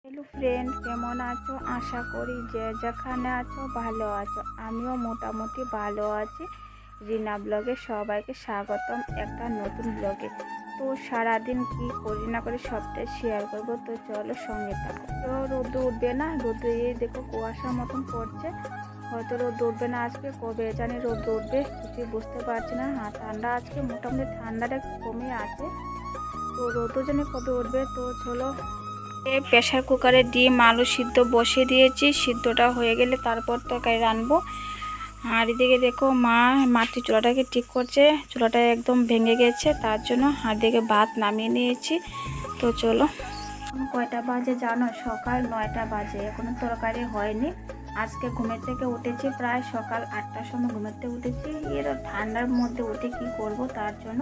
Hello friend, কেমন আছো? আশা করি যে যেখানে আছো ভালো আছো। আমিও মোটামুটি ভালো আছি। রিনা ব্লগে সবাইকে স্বাগতম একটা নতুন ব্লগে। তো সারাদিন কি করি না করি সবটাই শেয়ার করব। তো চলো সঙ্গে থাকো। তো রোদ উঠবে না, রোদ দেখো কুয়াশার মতন পড়ছে। হয়তো রোদ উঠবে না আজকে, কবে জানি রোদ উঠবে কিছুই বুঝতে পারছি না। আর ঠান্ডা আজকে মোটামুটি ঠান্ডাটা একটু কমে আছে। তো রোদও জানি কবে উঠবে। তো চলো, প্রেসার কুকারে ডিম আলু সিদ্ধ বসিয়ে দিয়েছি। সিদ্ধটা হয়ে গেলে তারপর তরকারি রানবো। আর এদিকে দেখো মা মাটির চুলাটাকে ঠিক করছে। চুলাটা একদম ভেঙে গেছে, তার জন্য আর দিকে ভাত নামিয়ে নিয়েছি। তো চলো, কয়টা বাজে জানো? সকাল 9টা বাজে, এখনো তরকারি হয়নি। আজকে ঘুমের থেকে উঠেছি প্রায় সকাল 8টার সময় ঘুমের থেকে উঠেছি। এর ঠান্ডার মধ্যে উঠে কি করব, তার জন্য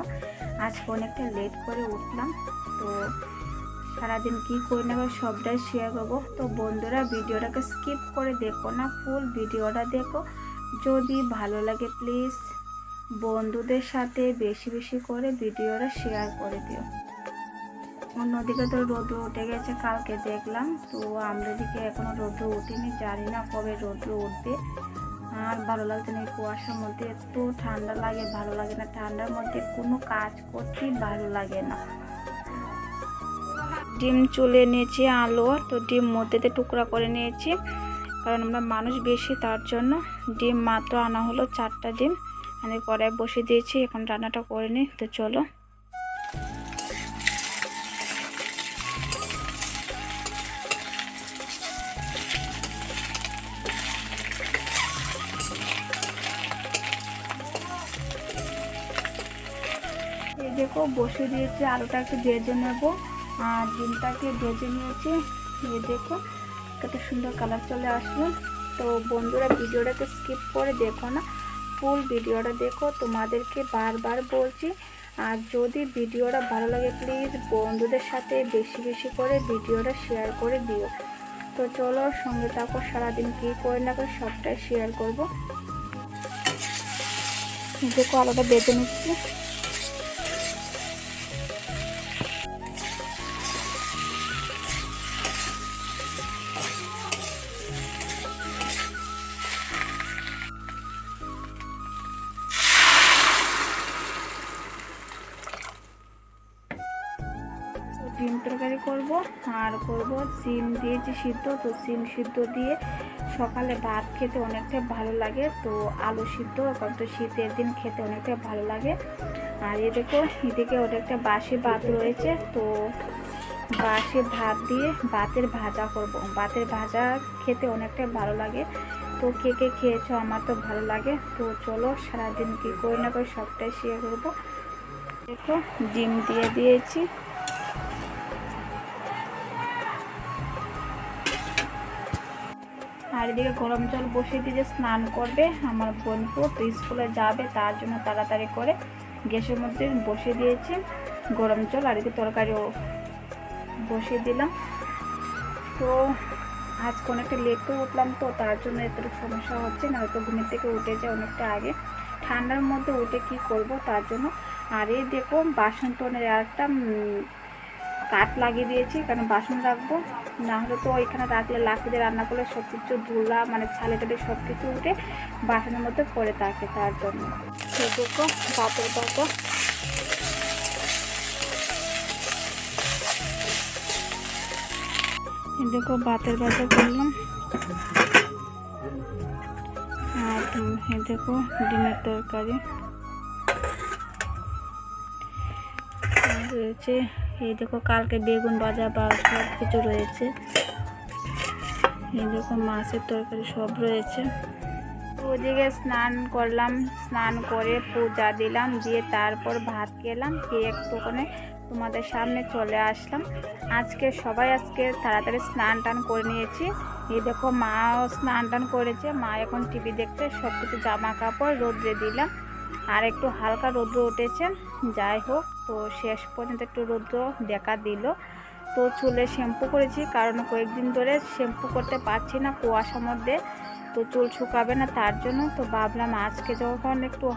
আজকে অনেকটা লেট করে উঠলাম। তো সারাদিন কি করি না করি সবটাই শেয়ার করবো। তো বন্ধুরা, ভিডিওটাকে স্কিপ করে দেখো না, ফুল ভিডিওটা দেখো। যদি ভালো লাগে প্লিজ বন্ধুদের সাথে বেশি বেশি করে ভিডিওটা শেয়ার করে দিও। অন্যদিকে তো রোদ্র উঠে গেছে, কালকে দেখলাম। তো আমাদের দিকে এখনো রোদ্র উঠেনি, জানি না কবে রোদ্র উঠবে। আর ভালো লাগছে না, এই কুয়াশার মধ্যে এত ঠান্ডা লাগে, ভালো লাগে না। ঠান্ডার মধ্যে কোনো কাজ করতেই ভালো লাগে না। ডিম চুলে নিয়েছি, আলু, তো ডিম মধ্যে টুকরা করে নিয়েছি, কারণ আমরা মানুষ বেশি, তার জন্য। ডিম মাত্র আনা হলো 4টা ডিম। আমি কড়াই বসিয়ে দিয়েছি, এখন রান্নাটা করে নিই। তো চলো, এই দেখো বসিয়ে দিয়েছি। আলুটা একটু ভেজে নেবো আর ডিমটাকে ভেজে নিয়েছি। এই দেখো কত সুন্দর কালার চলে আসলো। তো বন্ধুরা, ভিডিওটাকে স্কিপ করে দেখো না, ফুল ভিডিওটা দেখো। তোমাদেরকে বারবার বলছি, আর যদি ভিডিওটা ভালো লাগে প্লিজ বন্ধুদের সাথে বেশি বেশি করে ভিডিওটা শেয়ার করে দিও। তো চলো সঙ্গে থাকো, সারাদিন কী করে না করে সবটাই শেয়ার করব। দেখো আলুটা বেঁধে নিচ্ছি। ডিম তরকারি করব, আর করব সিম দিয়েছি সিদ্ধ। তো সিম সিদ্ধ দিয়ে সকালে ভাত খেতে অনেকটা ভালো লাগে। তো আলু সিদ্ধ এখন তো শীতের দিন খেতে অনেকটা ভালো লাগে। আর এদিকে ওটা একটা বাসি ভাত রয়েছে। তো বাসি ভাত দিয়ে ভাতের ভাজা করব। ভাতের ভাজা খেতে অনেকটা ভালো লাগে। তো কে কে খেয়েছো? আমার তো ভালো লাগে। তো চলো, সারাদিন কী করি না করে সবটাই শেয়ার করবো। দেখো ডিম দিয়ে দিয়েছি। আর এদিকে গরম জল বসিয়ে দিয়ে স্নান করবে আমার বোনপু, তো স্কুলে যাবে, তার জন্য তাড়াতাড়ি করে গ্যাসের মধ্যে বসিয়ে দিয়েছি গরম জল। আর এদিকে তরকারিও বসিয়ে দিলাম। তো আজকে অনেকটা লেট করে উঠলাম, তো তার জন্য এতটুকু সমস্যা হচ্ছে না। হয়তো ঘুমের থেকে উঠে যায় অনেকটা আগে, ঠান্ডার মধ্যে উঠে কি করব, তার জন্য। আর এই দেখো বাসন টোনের একটা কাঠ লাগিয়ে দিয়েছি, কারণ বাসন রাখবো, না হলে তো ওইখানে রাখলে লাকড়ি রান্না করলে সব কিছু ধুলা মানে ছালে টালে সব কিছু উঠে বাসনের মধ্যে পড়ে থাকে, তার জন্য। দেখো ভাতের বাটা, দেখো ভাতের বাটা করলাম। আর দেখো ডিমের তরকারি রয়েছে। এই দেখো কালকে বেগুন ভাজা বা সব কিছু রয়েছে। এই দেখো মাছের তরকারি সব রয়েছে। ওদিকে স্নান করলাম, স্নান করে পূজা দিলাম, দিয়ে তারপর ভাত খেলাম, খেয়ে একটুখানি তোমাদের সামনে চলে আসলাম। আজকে তাড়াতাড়ি স্নান টান করে নিয়েছি। এই দেখো মাও স্নান টান করেছে, মা এখন টিভি দেখতে। সব কিছু জামা কাপড় রোদ্রে দিলাম, আর একটু হালকা রৌদ্র উঠেছে। যাই হোক, তো শেষ পর্যন্ত একটু রৌদ্র দেখা দিল। তো চুলে শ্যাম্পু করেছি, কারণ কয়েকদিন ধরে শ্যাম্পু করতে পারছি না কুয়াশার মধ্যে, তো চুল শুকাবে না, তার জন্য। তো ভাবলাম আজকে যখন একটু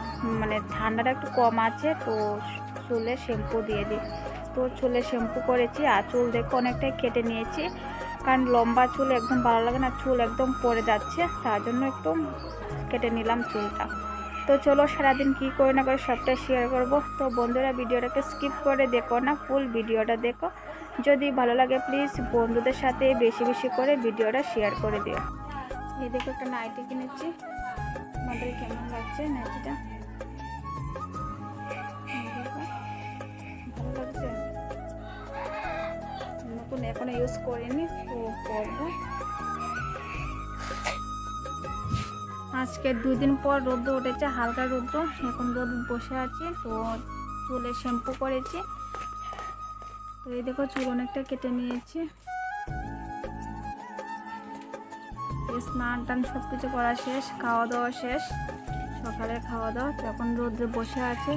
মানে ঠান্ডাটা একটু কম আছে, তো চুলে শ্যাম্পু দিয়ে দিই। তো চুলে শ্যাম্পু করেছি, আর চুল দেখো অনেকটাই কেটে নিয়েছি। কারণ লম্বা চুল একদম ভালো লাগে না, চুল একদম পড়ে যাচ্ছে, তার জন্য একটু কেটে নিলাম চুলটা। তো চলো সারাদিন কী করে না করে সবটা শেয়ার করব। তো বন্ধুরা ভিডিওটাকে স্কিপ করে দেখো না, ফুল ভিডিওটা দেখো। যদি ভালো লাগে প্লিজ বন্ধুদের সাথে বেশি বেশি করে ভিডিওটা শেয়ার করে দিও। এই দেখো একটা নাইটি কিনেছি, আমাদের কেমন লাগছে নাইটিটা, ভালো লাগছে, নতুন এখনো ইউজ করিনি, তো করবো। আজকে 2 দিন পর রোদ্র উঠেছে, হালকা রোদ্র, এখন রোদ বসে আছি। তো চুলে শ্যাম্পু করেছি, তো এই দেখো চুল অনেকটা কেটে নিয়েছি, স্নান টান সব কিছু করা শেষ, খাওয়া দাওয়া শেষ, সকালে খাওয়া দাওয়া। তো এখন রোদ্রে বসে আছি,